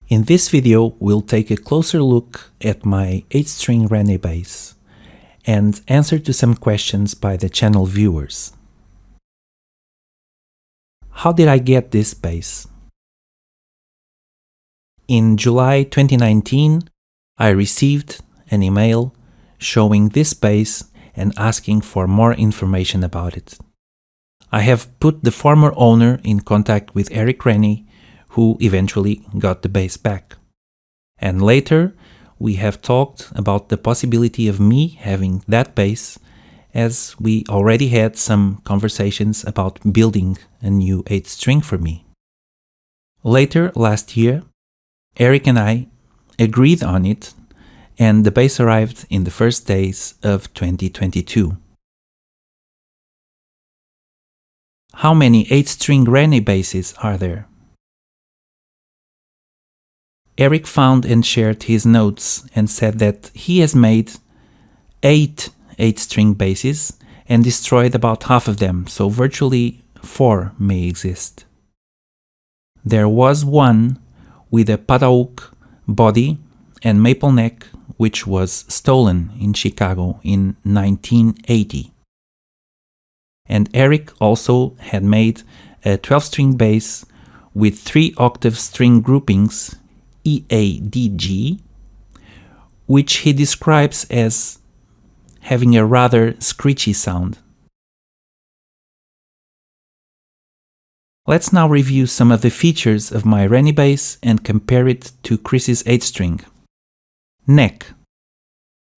In this video, we'll take a closer look at my 8-string Ranney bass and answer to some questions by the channel viewers. How did I get this bass? In July 2019, I received an email showing this bass and asking for more information about it. I have put the former owner in contact with Eric Ranney, who eventually got the bass back. And later, we have talked about the possibility of me having that bass, as we already had some conversations about building a new 8-string for me. Later last year, Eric and I agreed on it, and the bass arrived in the first days of 2022. How many 8-string Ranney basses are there? Eric found and shared his notes and said that he has made 8 8-string basses and destroyed about half of them, so virtually 4 may exist. There was one with a padauk body and maple neck which was stolen in Chicago in 1980. And Eric also had made a 12-string bass with 3-octave string groupings E, A, D, G, which he describes as having a rather screechy sound. Let's now review some of the features of my Ranney bass and compare it to Chris's 8-string. Neck.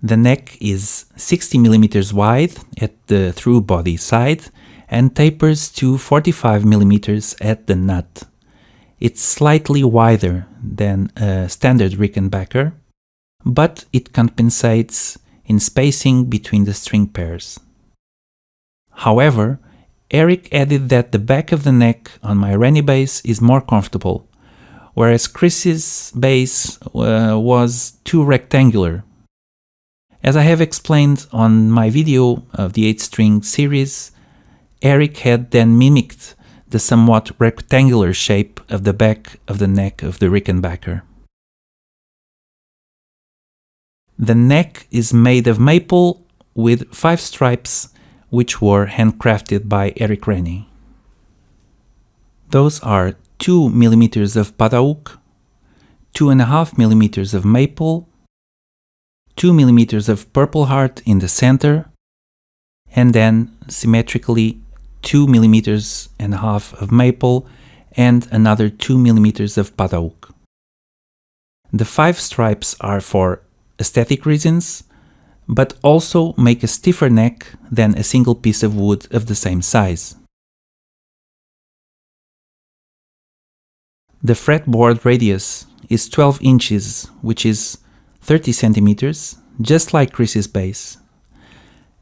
The neck is 60 mm wide at the through body side and tapers to 45 mm at the nut. It's slightly wider than a standard Rickenbacker, but it compensates in spacing between the string pairs. However, Eric added that the back of the neck on my Ranney bass is more comfortable, whereas Chris's bass was too rectangular. As I have explained on my video of the 8-string series, Eric had then mimicked the somewhat rectangular shape of the back of the neck of the Rickenbacker. The neck is made of maple with 5 stripes which were handcrafted by Eric Ranney. Those are 2 mm of padauk, 2.5 mm of maple, 2 mm of purple heart in the center, and then symmetrically 2.5 mm of maple and another 2 mm of padauk. The 5 stripes are for aesthetic reasons, but also make a stiffer neck than a single piece of wood of the same size. The fretboard radius is 12 inches, which is 30 centimeters, just like Chris's bass.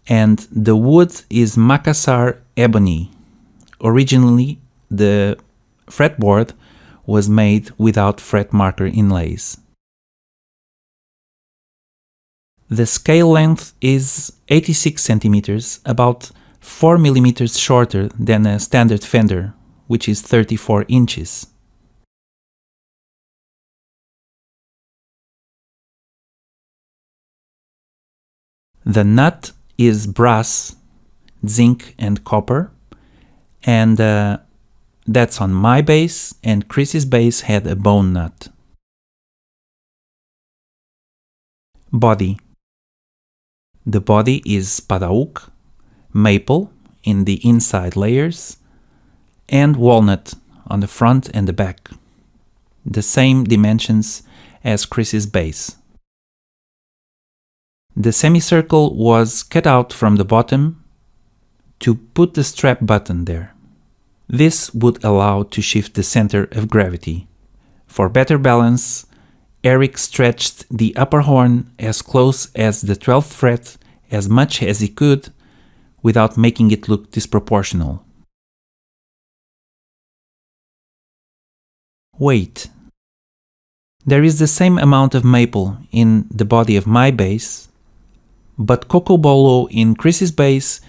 And the wood is Macassar ebony. Originally, the fretboard was made without fret marker inlays. The scale length is 86 centimeters, about 4 millimeters shorter than a standard Fender, which is 34 inches. The nut is brass, zinc and copper, and that's on my bass, and Chris's bass had a bone nut. Body. The body is padauk, maple in the inside layers, and walnut on the front and the back. The same dimensions as Chris's bass. The semicircle was cut out from the bottom to put the strap button there. This would allow to shift the center of gravity. For better balance, Eric stretched the upper horn as close as the 12th fret as much as he could without making it look disproportional. Weight. There is the same amount of maple in the body of my bass, but Cocobolo in Chris's bass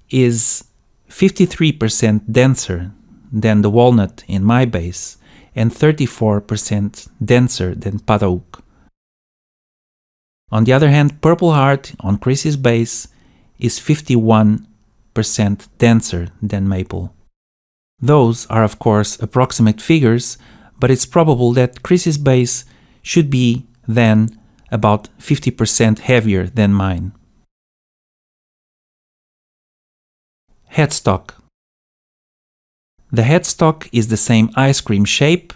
is 53% denser than the walnut in my bass and 34% denser than Padauk. On the other hand, Purple Heart on Chris's bass is 51% denser than Maple. Those are of course approximate figures, but it's probable that Chris's bass should be then about 50% heavier than mine. Headstock. The headstock is the same ice cream shape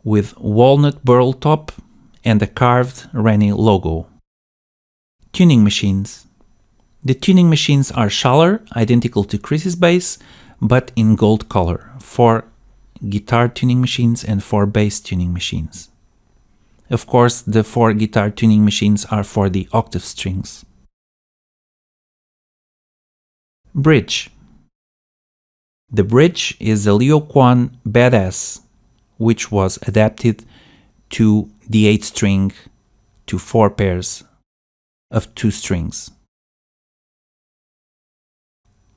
with walnut burl top and a carved Ranney logo. Tuning machines. The tuning machines are Schaller, identical to Chris's bass, but in gold color, for guitar tuning machines and for bass tuning machines. Of course, the 4 guitar tuning machines are for the octave strings. Bridge. The bridge is a Leo Kwan Badass, which was adapted to the 8-string to 4 pairs of 2 strings.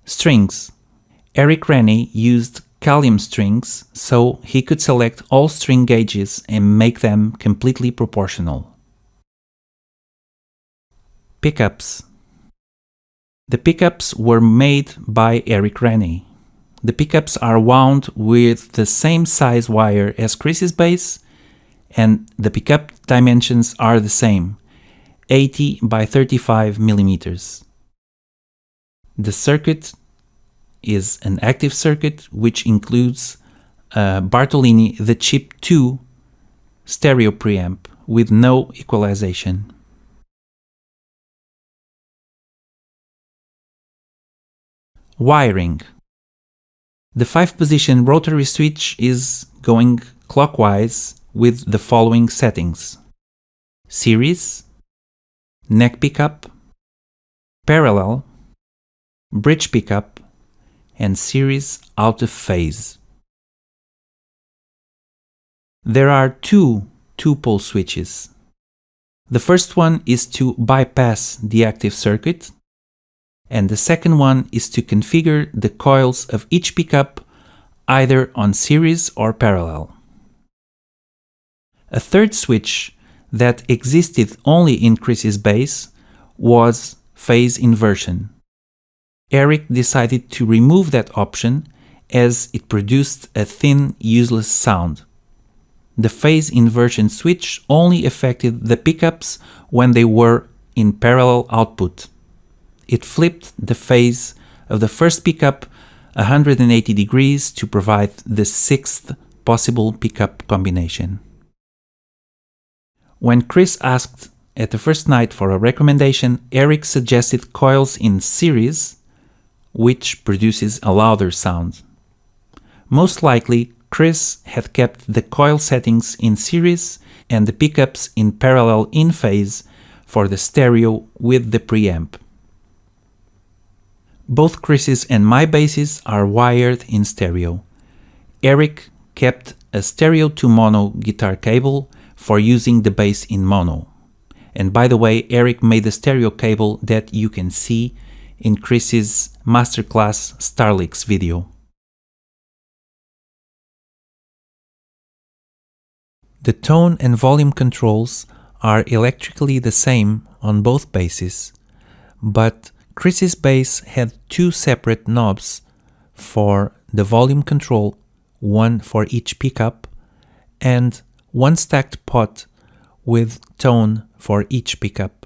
Strings. Eric Ranney used Kalium strings so he could select all string gauges and make them completely proportional. Pickups. The pickups were made by Eric Ranney. The pickups are wound with the same size wire as Chris's bass, and the pickup dimensions are the same, 80 by 35 millimeters. The circuit is an active circuit which includes Bartolini the Chip 2 stereo preamp with no equalization. Wiring. The 5-position rotary switch is going clockwise with the following settings: series, neck pickup, parallel, bridge pickup, and series out of phase. There are 2 2-pole switches. The first one is to bypass the active circuit, and the second one is to configure the coils of each pickup either on series or parallel. A third switch that existed only in Chris's bass was phase inversion. Eric decided to remove that option as it produced a thin, useless sound. The phase inversion switch only affected the pickups when they were in parallel output. It flipped the phase of the first pickup 180 degrees to provide the 6th possible pickup combination. When Chris asked at the first night for a recommendation, Eric suggested coils in series, which produces a louder sound. Most likely, Chris had kept the coil settings in series and the pickups in parallel in phase for the stereo with the preamp. Both Chris's and my basses are wired in stereo. Eric kept a stereo to mono guitar cable for using the bass in mono. And by the way, Eric made the stereo cable that you can see in Chris's masterclass Starlicks video. The tone and volume controls are electrically the same on both basses, but Chris's bass had 2 separate knobs for the volume control, one for each pickup, and 1 stacked pot with tone for each pickup.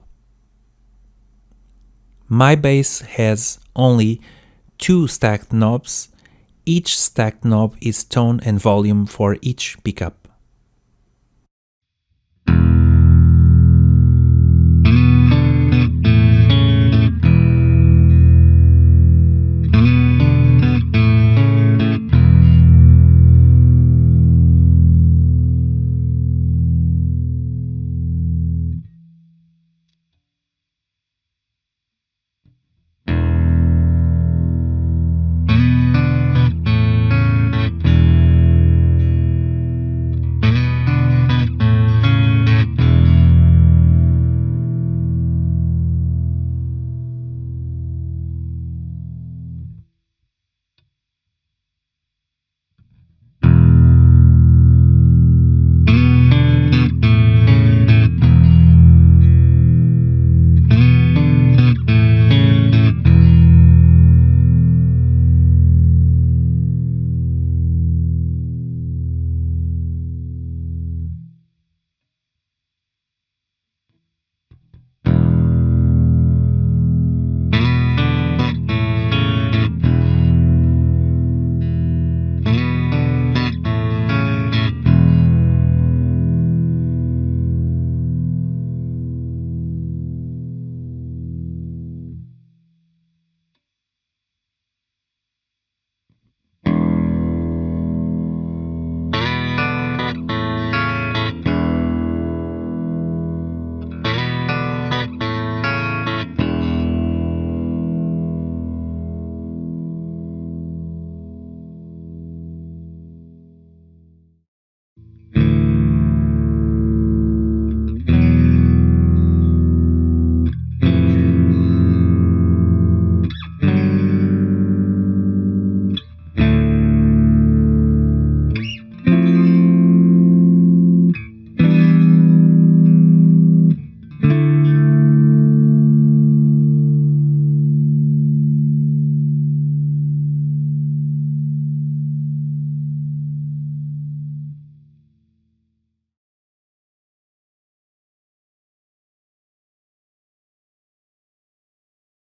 My bass has only 2 stacked knobs. Each stacked knob is tone and volume for each pickup.